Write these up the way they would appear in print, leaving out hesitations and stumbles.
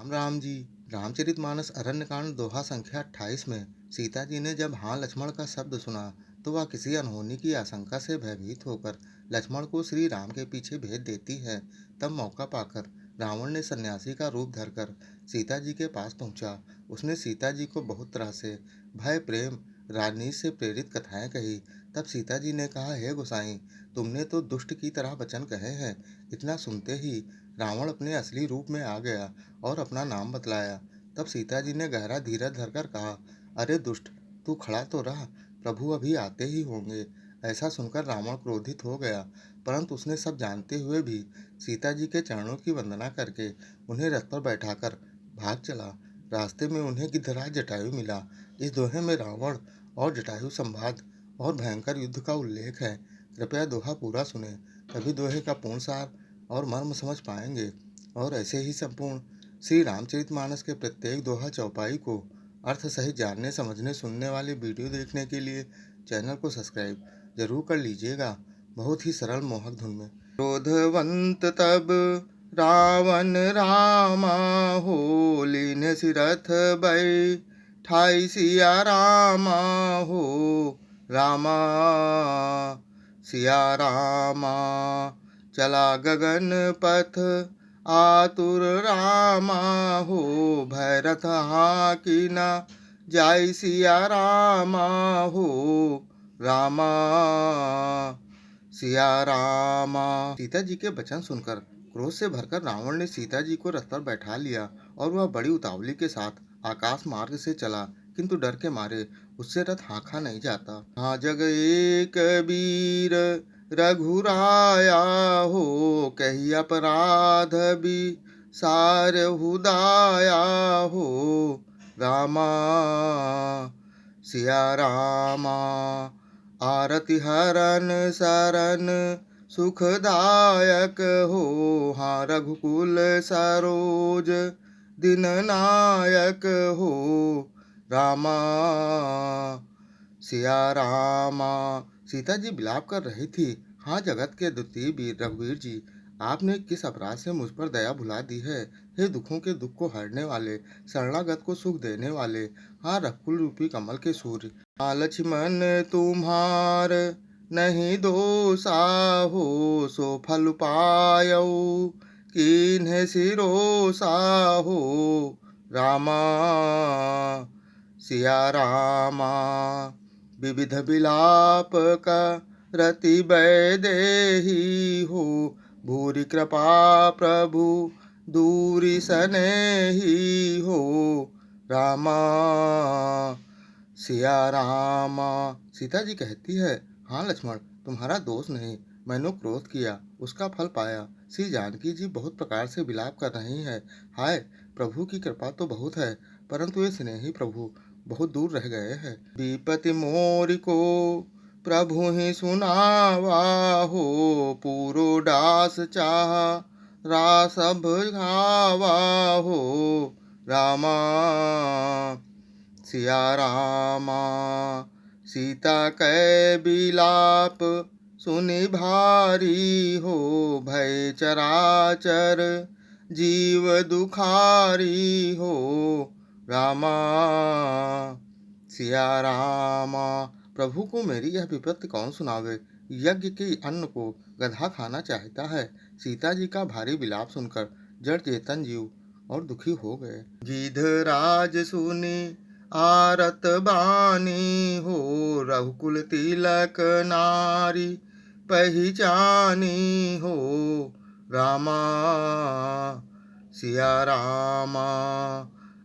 राम जी। रामचरितमानस अरण्यकांड दोहा संख्या 28 में सीता जी ने जब हाँ लक्ष्मण का शब्द सुना तो वह किसी अनहोनी की आशंका से भयभीत होकर लक्ष्मण को श्री राम के पीछे भेज देती है। तब मौका पाकर रावण ने सन्यासी का रूप धरकर सीता जी के पास पहुंचा। उसने सीता जी को बहुत तरह से भय प्रेम राजनीति से प्रेरित कथाएं कही। तब सीता जी ने कहा, हे गोसाई, तुमने तो दुष्ट की तरह वचन कहे हैं। इतना सुनते ही रावण अपने असली रूप में आ गया और अपना नाम बतलाया। तब सीता जी ने गहरा धीरज धरकर कहा, अरे दुष्ट, तू खड़ा तो रहा, प्रभु अभी आते ही होंगे। ऐसा सुनकर रावण क्रोधित हो गया, परंतु उसने सब जानते हुए भी सीता जी के चरणों की वंदना करके उन्हें रथ पर बैठाकर भाग चला। रास्ते में उन्हें गिद्धराज जटायु मिला। इस दोहे में रावण और जटायु संवाद और भयंकर युद्ध का उल्लेख है। कृपया दोहा पूरा सुने, तभी दोहे का पूर्ण सार और मर्म समझ पाएंगे। और ऐसे ही संपूर्ण श्री रामचरितमानस के प्रत्येक दोहा चौपाई को अर्थ सहित जानने समझने सुनने वाले वीडियो देखने के लिए चैनल को सब्सक्राइब जरूर कर लीजिएगा। बहुत ही सरल मोहक धुन में। क्रोधवंत तब रावण रामा, हो लीन सिरथ बैठाई सिया रामा, हो रामा सिया रामा। चला गगन पथ आतुर रामा, हो भैरथ हाँकिना जाय सिया रामा, हो रामा सिया रामा। सीता जी के वचन सुनकर क्रोध से भरकर रावण ने सीता जी को रथ पर बैठा लिया और वह बड़ी उतावली के साथ आकाश मार्ग से चला, किंतु डर के मारे उससे रथ हाँका नहीं जाता। हाँ जग एक वीर रघुराया, हो कही अपराध भी सार हुदाया, हो रामा सिया रामा। आरति हरन सरन सुखदायक, हो हाँ रघुकुल सरोज दिन नायक, हो रामा सिया रामा। सीता जी विलाप कर रही थी, हाँ जगत के द्वितीय वीर रघुवीर जी, आपने किस अपराध से मुझ पर दया भुला दी है। हे दुखों के दुख को हरने वाले, शरणागत को सुख देने वाले, हाँ रघुकुल रूपी कमल के सूर्य। हाँ लक्ष्मण तुम्हार नहीं दोषा, हो सो फल पायौ कीन्ह सिरोसा, हो रामा सिया रामा। विविध विलाप का रति वैदेही, हो भूरि कृपा प्रभु दूरी सनेही, हो रामा सिया रामा। सीता जी कहती है, हाँ लक्ष्मण, तुम्हारा दोष नहीं, मैंने क्रोध किया, उसका फल पाया। श्री जानकी जी बहुत प्रकार से विलाप कर रही है। हाय, प्रभु की कृपा तो बहुत है, परंतु ये स्नेही प्रभु बहुत दूर रह गए हैं। विपति मोरी को प्रभु ही सुनावा, हो पूरो दास चाह रास घावा, हो रामा सिया रामा। सीता कै बिलाप सुनि भारी, हो भय चराचर जीव दुखारी, हो रामा सिया रामा। प्रभु को मेरी यह विपत्ति कौन सुनावे। यज्ञ के अन्न को गधा खाना चाहता है। सीता जी का भारी विलाप सुनकर जड़ चेतन जीव और दुखी हो गए। गिधराज सुनी आरत बानी, हो रघुकुल तिलक नारी पहचानी, हो रामा सिया रामा।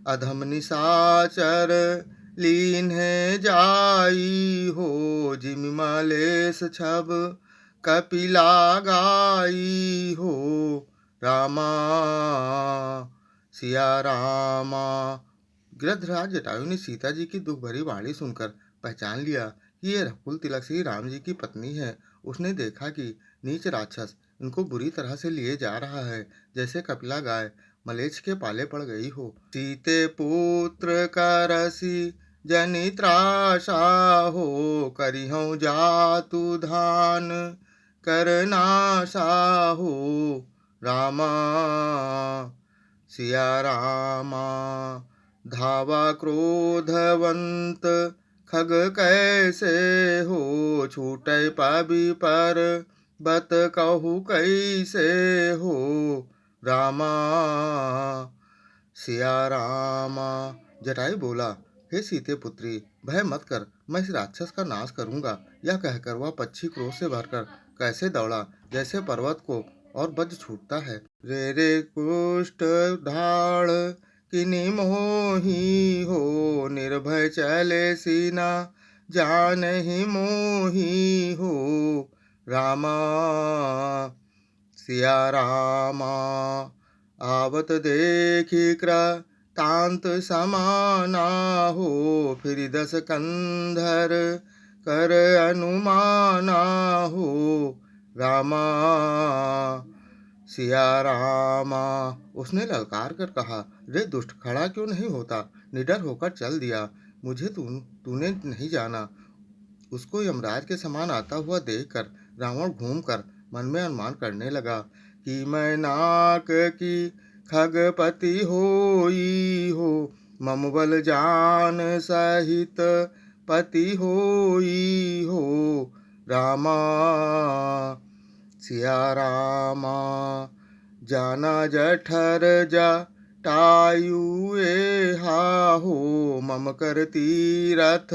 अधम निशाचर लीन है जाई, हो जिमि मलेश छब कपिला गाई, हो रामा सिया रामा। गिरधराज जटायु ने सीता जी की दुख भरी वाणी सुनकर पहचान लिया कि ये रघुकुल तिलक श्री राम जी की पत्नी है। उसने देखा कि नीच राक्षस इनको बुरी तरह से लिए जा रहा है, जैसे कपिला गाय मलेच्छ के पाले पड़ गई हो। सीते पुत्र करसी जनि त्रासा, हो करिहउँ जातु धान करनासा, हो रामा सिया रामा धावा क्रोधवंत खग कैसे हो, छूटे पाबी पर बत कहू कैसे हो। रामा सिया रामा। जटायु बोला, हे सीते पुत्री, भय मत कर, मैं इस राक्षस का नाश करूंगा। यह कहकर वह पक्षी क्रोध से भरकर कैसे दौड़ा, जैसे पर्वत को और वज्र छूटता है। रे रे कुष्ठ ढाल किनि मोही हो, निर्भय चले सीना जान ही मोही हो। रामा सिया रामा आवत देखी क्रांत समाना हो, फिर दस कंधर कर अनुमाना हो। रामा सिया रामा। उसने ललकार कर कहा, रे दुष्ट, खड़ा क्यों नहीं होता, निडर होकर चल दिया। मुझे तूने नहीं जाना। उसको यमराज के समान आता हुआ देखकर रावण घूमकर मन में अनुमान करने लगा कि मैं नाक की खगपति होई हो, मम बल जान सहित पति होई हो। रामा सिया रामा। जाना जठर जटायु हा हो, मम कर तीरथ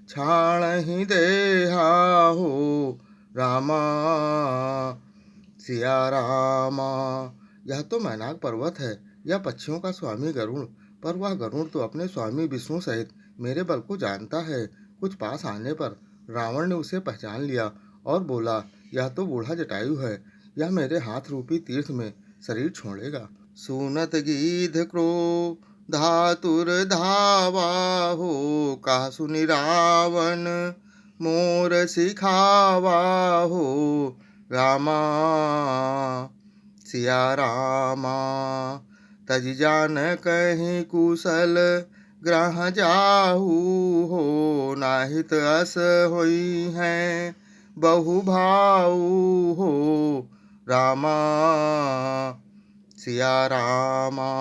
छाण ही देहा हो। रामा सिया रामा। यह तो मैनाक पर्वत है, यह पक्षियों का स्वामी गरुड़, पर वह गरुड़ तो अपने स्वामी विष्णु सहित मेरे बल को जानता है। कुछ पास आने पर रावण ने उसे पहचान लिया और बोला, यह तो बूढ़ा जटायु है, यह मेरे हाथ रूपी तीर्थ में शरीर छोड़ेगा। सुनत गीध धातुर धावा हो, कहा सुनि रावण मोर सिखावा हो। रामा सिया रामा। तज जान कहीं कुशल ग्रह जाहू हो, नाहित अस होई हैं बहु भाऊ हो। रामा सिया रामा।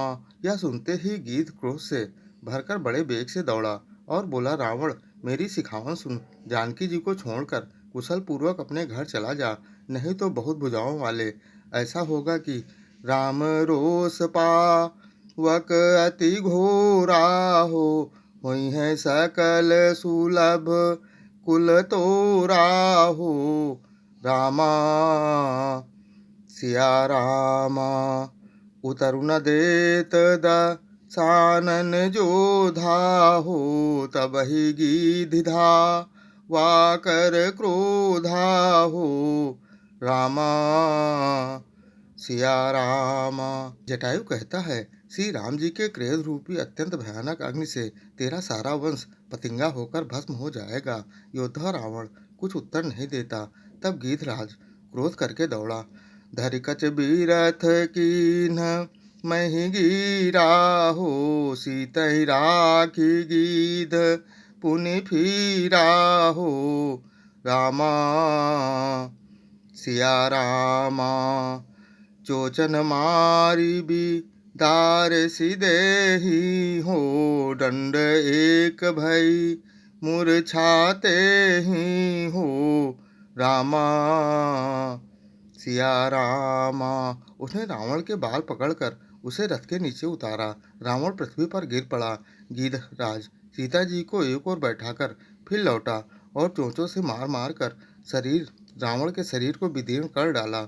यह सुनते ही गीध क्रोध से भरकर बड़े बेग से दौड़ा और बोला, रावण, मेरी सिखावन सुन, जानकी जी को छोड़कर कुशल पूर्वक अपने घर चला जा, नहीं तो बहुत भुजाओं वाले ऐसा होगा कि राम रोष पावक अति घोरा हो, हुई है सकल सुलभ कुल तोरा हो। रामा सिया रामा। उतरु न देत सानन जोधा हो, तब ही गीधिधा वाकर क्रोधा हो। रामा सिया रामा। जटायु कहता है, श्री राम जी के क्रोध रूपी अत्यंत भयानक अग्नि से तेरा सारा वंश पतिंगा होकर भस्म हो जाएगा। योद्धा रावण कुछ उत्तर नहीं देता। तब गीधराज क्रोध करके दौड़ा, धरिकच बीरथ कीन्ह मही गिरा हो, सीतहि राखी गीध पुनि फिरा हो। रामा सिया रामा। चोचन मारी भी दार सिदेही हो, दंड एक भई मूर्छाते ही हो। रामा सिया रामा। उसने रावण के बाल पकड़कर उसे रथ के नीचे उतारा। रावण पृथ्वी पर गिर पड़ा। गीधराज सीता जी को एक ओर बैठाकर फिर लौटा और चोंचों से मार मार कर रावण के शरीर को विदीर्ण कर डाला।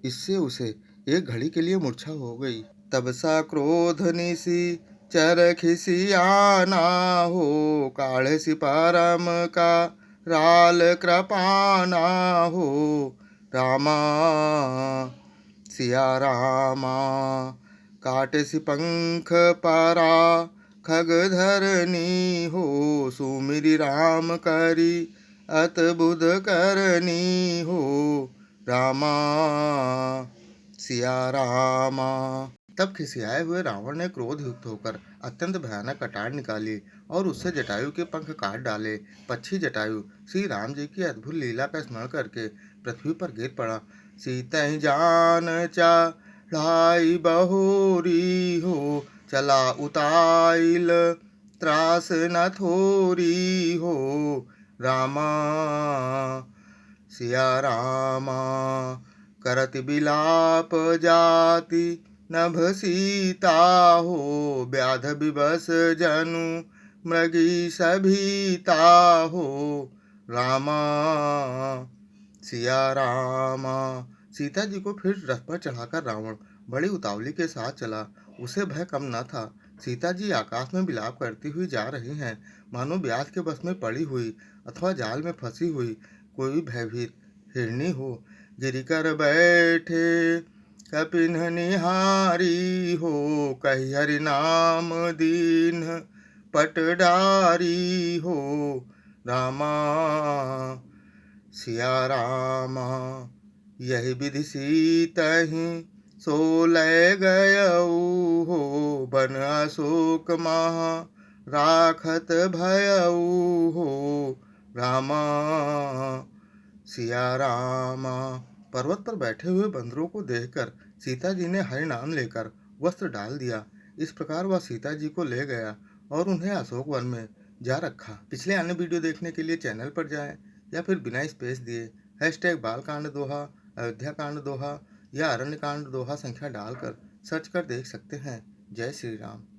इससे उसे एक घड़ी के लिए मूर्छा हो गई। तब सा क्रोध निसी चर खिसियाना हो, काढ़े सि परम का राल कृपाना हो। रामा सिया रामा। काटे सि पंख परा खग धरनी हो, सुमिरि राम करी अत बुध करनी हो। रामा सिया रामा। तब खिसियाए हुए रावण ने क्रोध युक्त होकर अत्यंत भयानक कटार निकाली और उससे जटायु के पंख काट डाले। पक्षी जटायु श्री राम जी की अद्भुत लीला का स्मरण करके पृथ्वी पर गिर पड़ा। सीतहि जान चा ढाई बहोरी हो चला उताइल, त्रास न थोरी हो रामा। सिया रामा करत बिलाप जाति, नभ सीता हो व्याध विवश जनु, मृगी सभीता हो रामा। सिया रामा। सीता जी को फिर रथ पर चढ़ाकर रावण बड़ी उतावली के साथ चला। उसे भय कम न था। सीता जी आकाश में विलाप करती हुई जा रही हैं, मानो व्याध के बस में पड़ी हुई अथवा जाल में फंसी हुई कोई भयभीत हिरणी हो। गिरिकर बैठे कपिन निहारी हो, कही हरि नाम दीन पटडारी हो रामा। सिया रामा। यही विधि सीतहि सो लय गयऊ हो, बन अशोक महा राखत भयऊ हो रामा। सिया रामा। पर्वत पर बैठे हुए बंदरों को देखकर सीता जी ने हरि नाम लेकर वस्त्र डाल दिया। इस प्रकार वह सीता जी को ले गया और उन्हें अशोक वन में जा रखा। पिछले अन्य वीडियो देखने के लिए चैनल पर जाएं या फिर बिना स्पेस दिए #बालकांड दोहा, अयोध्या कांड दोहा या अरण्य कांड दोहा संख्या डालकर सर्च कर देख सकते हैं। जय श्री राम।